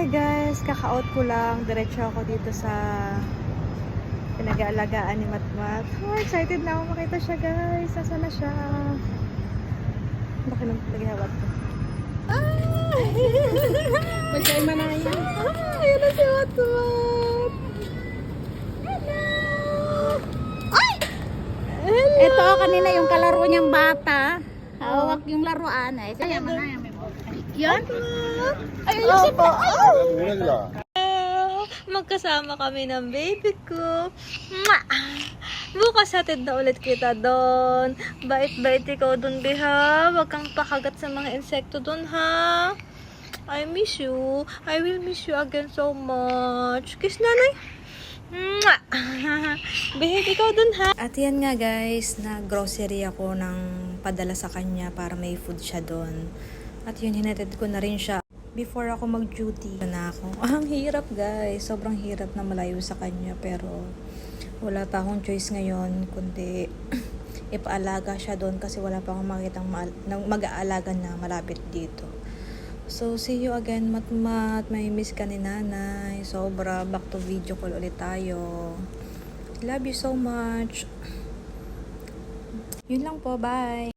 Hi guys, kaka-out ko lang. Diretso ako dito sa pinag-aalagaan ni Matmat. Oh, excited na ako makita siya guys. Nasaan na siya? Baka nang naghihawat ko. Magkay manaya. Ayun na si Matmat. Hello! Ay! Hello! Ito kanina yung kalaro niyang bata. Hawak yung laruan eh. Kaya manaya may yan. Ayun po. Magkasama kami ng baby ko. Mwah! Bukas hatid na ulit kita doon. Bait-bait ikaw doon, Beha. Huwag kang pakagat sa mga insekto doon, ha? I miss you. I will miss you again so much. Kiss nanay. Mwah! Behave ikaw doon, ha? At yan nga guys, nag-grocery ako ng padala sa kanya para may food siya doon. At yun, hinatid ko na rin siya before ako mag-duty na ako. Ang hirap guys, sobrang hirap na malayo sa kanya, pero wala pa akong choice ngayon kundi ipaalaga siya doon kasi wala pa akong makitang mag-aalaga na malapit dito. So see you again Matmat, may miss ka ni nanay sobra. Back to video call ulit tayo. Love you so much. Yun lang po, bye.